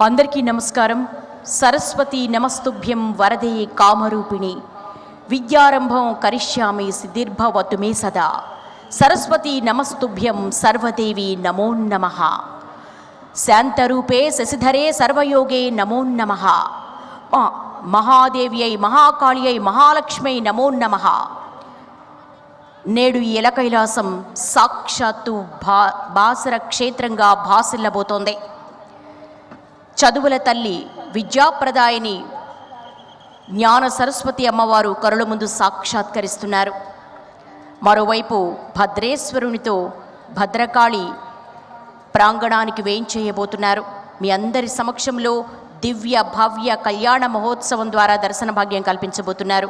అందరికీ నమస్కారం. సరస్వతి నమస్తుభ్యం వరదే కామరూపిణి విద్యారంభం కరిష్యామి సిద్ధిర్భవతు మే సదా. సరస్వతి నమస్తుభ్యం సర్వదేవి నమో నమః. శాంతరూపే శశిధరే సర్వయోగే నమో నమః. మహాదేవ్యై మహాకాళియై మహాలక్ష్మై నమో నమః. నేడు ఈ ఎలకైలాసం సాక్షాత్తు బాసర క్షేత్రంగా భాసిల్లబోతోంది. చదువుల తల్లి విద్యాప్రదాయిని జ్ఞాన సరస్వతి అమ్మవారు కరుల ముందు సాక్షాత్కరిస్తున్నారు. మరోవైపు భద్రేశ్వరునితో భద్రకాళి ప్రాంగణానికి వేంచేయబోతున్నారు. మీ అందరి సమక్షంలో దివ్య భవ్య కళ్యాణ మహోత్సవం ద్వారా దర్శన భాగ్యం కల్పించబోతున్నారు.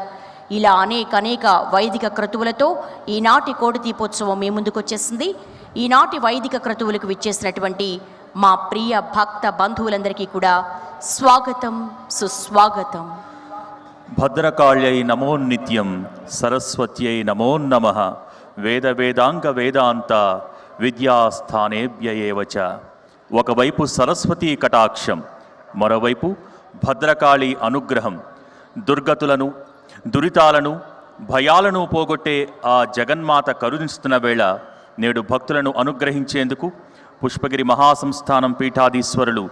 ఇలా అనేక వైదిక క్రతువులతో ఈనాటి కోటి దీపోత్సవం మీ ముందుకు వచ్చేసింది. ఈనాటి వైదిక క్రతువులకు విచ్చేసినటువంటి మా ప్రియ భక్త బంధువులందరికీ కూడా స్వాగతం, సుస్వాగతం. భద్రకాళ్యై నమో నిత్యం, సరస్వత్యై నమో నమః. వేద వేదాంగ వేదాంత విద్యాస్థానేభ్య ఏవ చ. ఒకవైపు సరస్వతీ కటాక్షం, మరోవైపు భద్రకాళి అనుగ్రహం. దుర్గతులను, దురితాలను, భయాలను పోగొట్టే ఆ జగన్మాత కరుణిస్తున్న వేళ నేడు భక్తులను అనుగ్రహించేందుకు పుష్పగిరి మహాసంస్థానం పీఠాధీశ్వరులు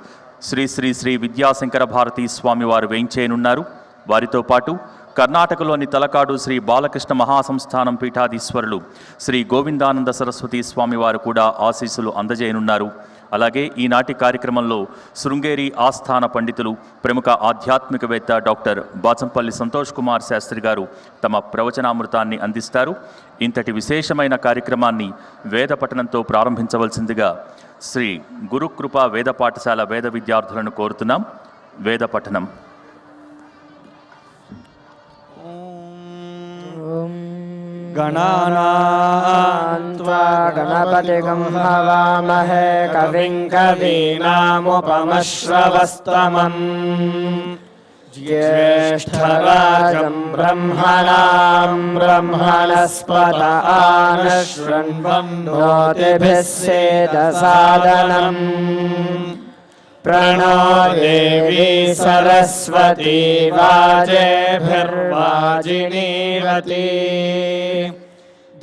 శ్రీ శ్రీ శ్రీ విద్యాశంకర భారతీ స్వామివారు వేంచేయనున్నారు. వారితో పాటు కర్ణాటకలోని తలకాడు శ్రీ బాలకృష్ణ మహాసంస్థానం పీఠాధీశ్వరులు శ్రీ గోవిందానంద సరస్వతి స్వామివారు కూడా ఆశీస్సులు అందజేయనున్నారు. అలాగే ఈనాటి కార్యక్రమంలో శృంగేరి ఆస్థాన పండితులు, ప్రముఖ ఆధ్యాత్మికవేత్త డాక్టర్ బాచంపల్లి సంతోష్ కుమార్ శాస్త్రి గారు తమ ప్రవచనామృతాన్ని అందిస్తారు. ఇంతటి విశేషమైన కార్యక్రమాన్ని వేద పఠనంతో ప్రారంభించవలసిందిగా శ్రీ గురుకృప వేద పాఠశాల వేద విద్యార్థులను కోరుతున్నాం. వేద పఠనం. గణానాం త్వా గణపతిగం హవామహే కవిం కవీనాముపమశ్రవస్తమం జ్యేష్ఠరాజం బ్రహ్మణాం బ్రహ్మణస్పత ఆనశృణ్వన్నోతిభిः సేదసాదనం. ప్రణో దేవీ సరస్వతీ వాజేభిర్వాజినీవతి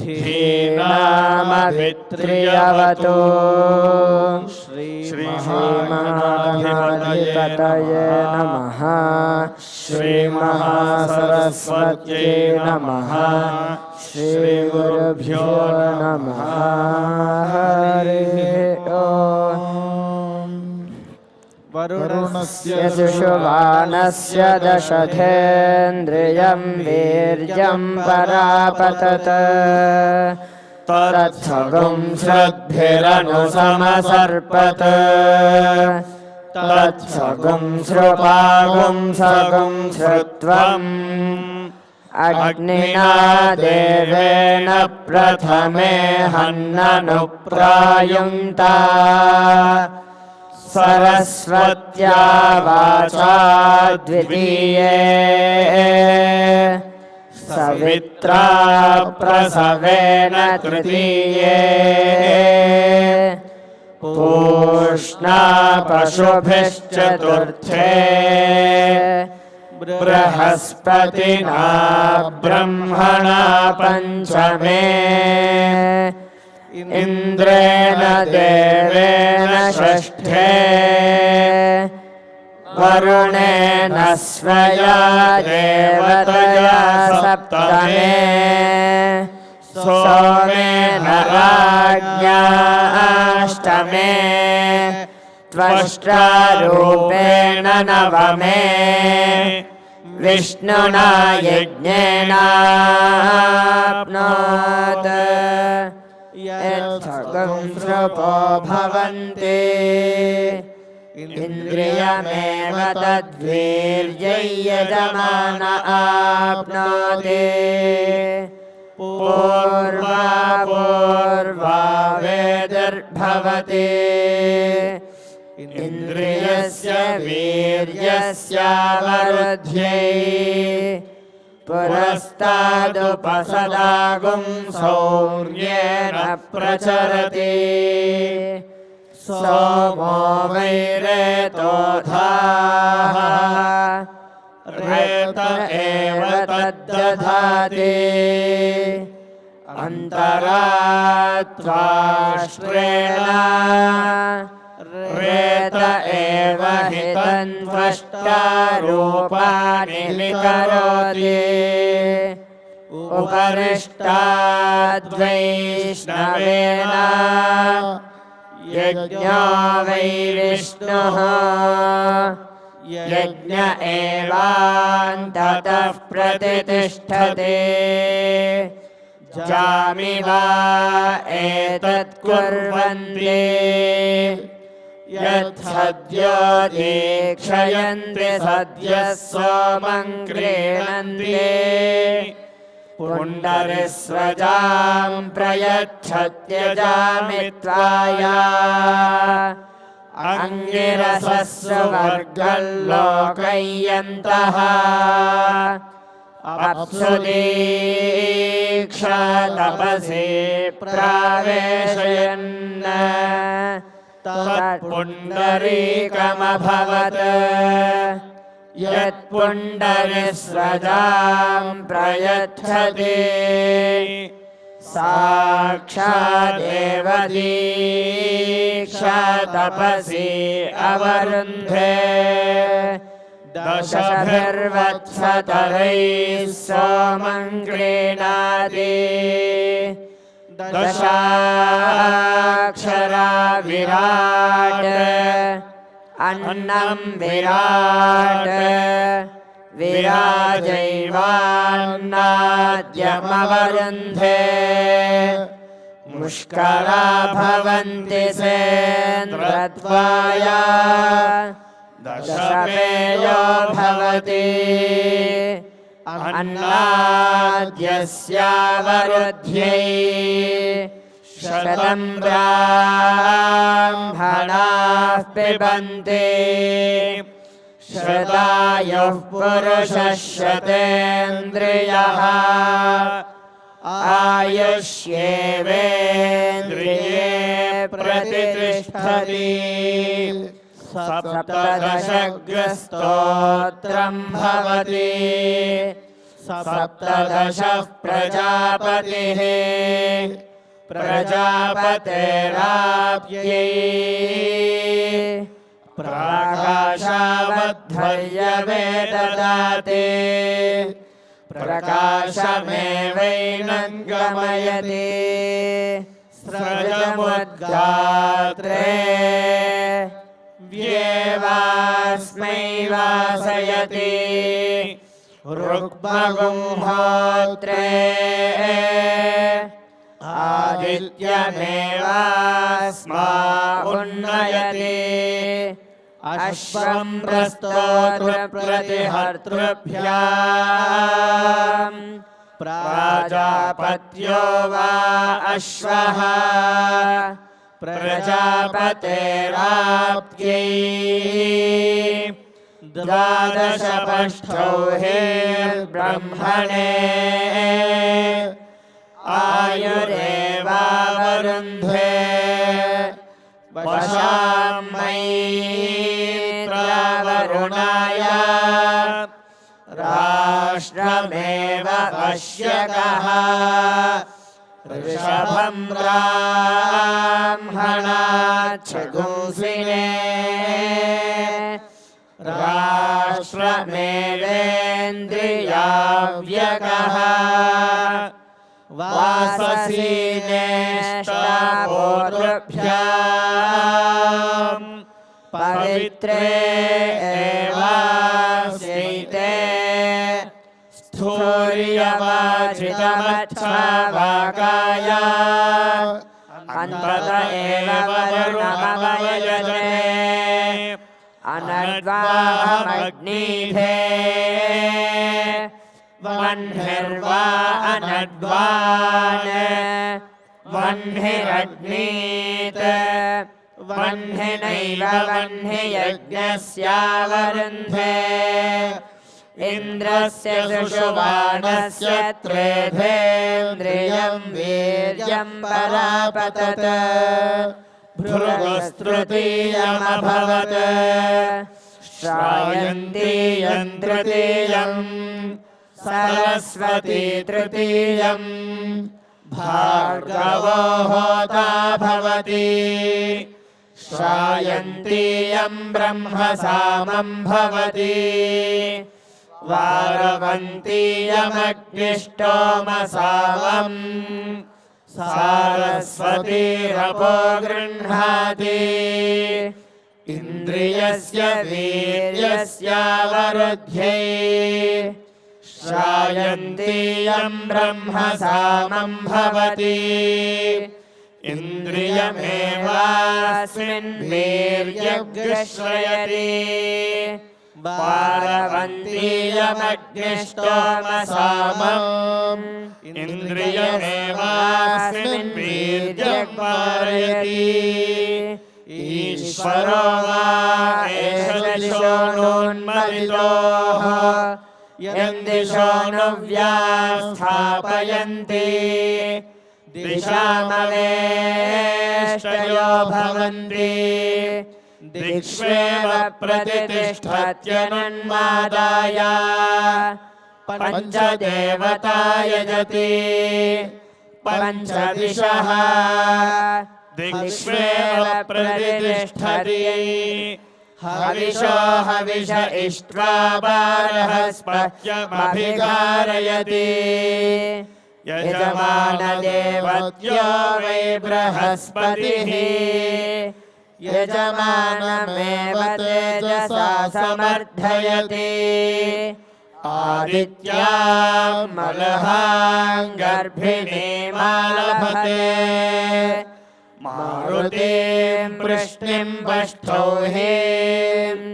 ధీనామభిత్రియవతు. శ్రీమహాగణాధిపతయే నమః. శ్రీమహాసరస్వత్యై నమః. శ్రీగురుభ్యో నమః. హరి ఓం. వరుణస్య శుశువానస్య దశధేంద్రియం వీర్యం పరాపతత తత్సగుం శ్రద్ధిరనుసమసర్పత తత్సగుం శ్రుపాగుం సగుం శ్రుత్వం అగ్నినా దేవేన ప్రథమే హన్నను ప్రాయుంత సరస్వత్యా వాచా ద్వితీయే సవిత్రా ప్రసవేన తృతీయే పూష్ణా పశుభిశ్చతుర్థే బృహస్పతినా బ్రహ్మణా పంచమే ఇంద్రేణ దేవేన షష్ఠే వరుణేన స్వయా దేవతయా సప్తమే సోమేన రాజ్ఞా అష్టమే త్వష్టారూపేణ నవమే విష్ణునా యజ్ఞేనాప్నోత్ యత్సగం శ్రుపో భవంతి ఇంద్రియమేవ తద్వీర్యై యజమాన ఆప్నోతి పూర్వా పూర్వా వేదిర్భవతి ఇంద్రియస్య వీర్యస్యావరుధ్యై పురస్తాదుపసదాగుం శౌర్యేణ ప్రచరతి सोमो वैरेतोधाः रेत एव तद्दधाति अन्तरात्वाष्ट्रेण रेत एव हितन्त्वष्टारूपाणि विकरोति उपरिष्टाद्वैष्णवेन यज्ञो वै विष्णुः यज्ञ एवान्ततः प्रतिष्ठते जामिवा एतत् कुर्वन्ति यत्सद्यो दीक्षयन्ति सद्यः सोमं क्रीणन्ति पुण्डरिस्रजां प्रयच्छत्यजामित्वाया अंगिरसस्वर्गल्लोकयन्तः अप्सु दीक्षा तपसि प्रावेशयन् तत्पुण्डरीकमभवत् यत्पुण्डरिस्रजां प्रयच्छति साक्षादेव दीक्षा तपसि अवरुन्धे दशभिर्वत्सतरैः सोमं क्रीणाति दशाक्षरा विराट् अन्नं विराट् विराजैवान्नाद्यमवरुन्धे मुष्करा भवन्ति सेन्द्रत्वाया दशमेयो भवति अन्नाद्यस्यावरुध्यै शतं ब्राह्मणाः पिबन्ति शतायुः पुरुषः शतेन्द्रियः आयुष्येवेन्द्रिये प्रतिष्ठति सप्तदशग्रस्तोत्रं भवति सप्तदशः प्रजापतिः प्रजापतेराप्यै प्रकाशावद्धर्यवे ददाति प्रकाशमेवैनं गमयति स्रजमुद्गात्रे व्येवास्मै वासयति ऋग्मगुंहोत्रे आदित्यमेवास्मा उन्नयति अश्वं प्रस्तोत्रप्रतिहर्तृभ्यां प्राजापत्यो वा अश्वः प्रजापतेराप्त्यै द्वादशपष्ठौ ब्रह्मणे आयुरेवावरुन्धे वशां मैत्रावरुणाय राष्ट्रमेव पश्यकः ऋषभं ब्राह्मणाच्छगुंसिने राष्ट्रमेवेन्द्रियाव्यकः वाससीनेष्टापोतृभ्यां पवित्रे एवास्यैते स्थूर्यवाचितमच्छवाकाय अन्तत एव वरुणमवयजते अनद्वाहमग्नीधे वह्निर्वा अनद्वान् वह्निरग्नीत् वह्निनैव वह्नियज्ञस्यावरुन्धे इन्द्रस्य सुषुवाणस्य त्रेधेन्द्रियं वीर्यं परापतत् भृगस्तृतीयमभवत् श्रायन्तीयं तृतीयं सरस्वती तृतीयं भार्गवो होता भवति श्रायन्तीयं ब्रह्मसामं भवति वारवन्तीयमग्निष्टोमसामम् सारस्वतीरपो गृह्णाति इन्द्रियस्य वीर्यस्यावरुध्यै श्रायन्तीयं ब्रह्मसामं भवति इन्द्रियमेवास्मिन् वीर्यग्श्रयति वारवन्तीयमग्निष्टोमसामम् इन्द्रियमेवास्मिन् वीर्यग्वारयति ईश्वरो वा एष दिशो नोन्मदितोः यन्दिशो नु व्यास्थापयन्ति दिशामवेष्टयो भवन्ति दिक्ष्वेव प्रतितिष्ठत्यनुन्मादाय पञ्चदेवता यजति पञ्चदिशः दिक्ष्वेव प्रतितिष्ठति हविषो हविष इष्ट्वा बृहस्पत्यमभिकारयति यजमानदेवत्यो वै बृहस्पतिः यजमानमेव तेजसा समर्थयति आदित्यां मलहां गर्भिणीमालभते मारुतिं वृष्णिं वष्टौहीं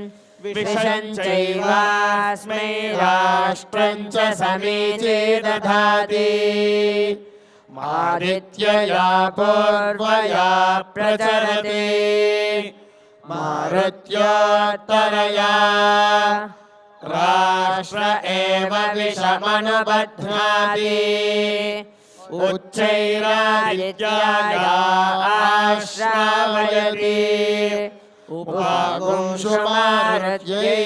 विशं चैवास्मै राष्ट्रं च समीचे दधाति आदित्यया पूर्वया प्रचरति मारुत्योत्तरया राष्ट्र एव विषमनुबध्नाति उच्चैरादित्याया आश्रावयति उपागुंशुमारत्यै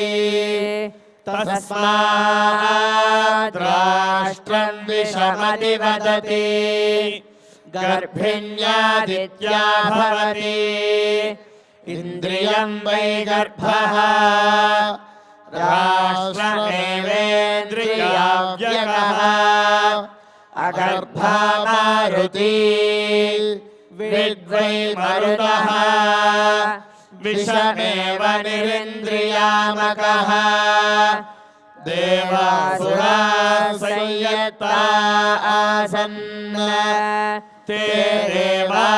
तस्माद् राष्ट्रं विषमधिवदति गर्भिण्यादित्या भवति इन्द्रियं वै गर्भः राष्ट्रमेवेन्द्रियाव्ययः अगर्भा मारुति विद्वै मरुतः विषमेव निरिन्द्रियामकः देवासुरा संयत्ता आसन् ते देवा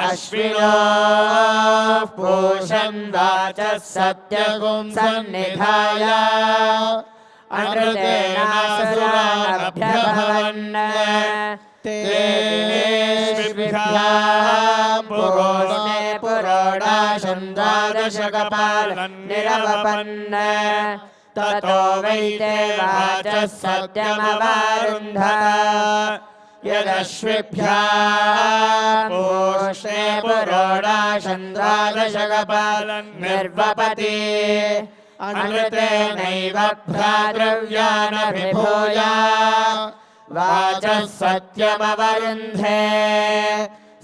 अश्विनो पूषन् वाचः सत्यगुं सन्निधाय अनृतेनासुरानभ्यभवन् ते पुरोणे पुरोडाशं द्वादशकपालं निरवपन् ततो वै ते वाचः सत्यमवारुन्धत यदश्विभ्यां पूष्णे पुरोडाशं द्वादशकपालं निर्वपति अनृतेनैव भ्रातृव्यानभिभूय वाचः सत्यमवरुन्धे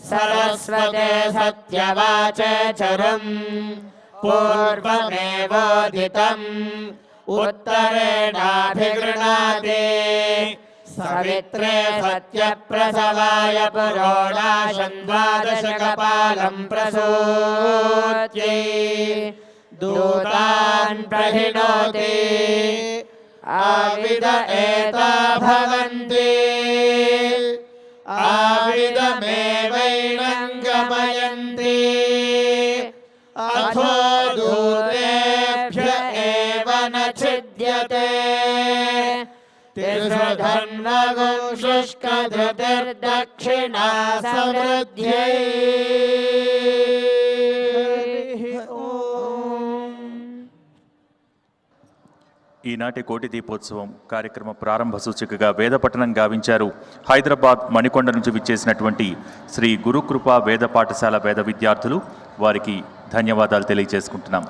सरस्वते सत्यवाचे चरुम् पूर्वमेवोदितम् उत्तरेणाभिगृणाति सवित्रे सत्यप्रसवाय पुरोडाशं द्वादशकपालं प्रसूत्यै दूतान् प्रहिणोति आविद एता भवन्ति आविदमेवैनं गमयन्ति अथो दूतेभ्य एव न छिद्यते तिसृधन्वगुं शुष्कधृतिर्दक्षिणा समृद्ध्यै ఈనాటి కోటి దీపోత్సవం కార్యక్రమ ప్రారంభ సూచికగా వేద పఠనం గావించారు హైదరాబాద్ మణికొండ నుంచి విచ్చేసినటువంటి శ్రీ గురుకృప వేద పాఠశాల వేద విద్యార్థులు. వారికి ధన్యవాదాలు తెలియజేసుకుంటున్నాం.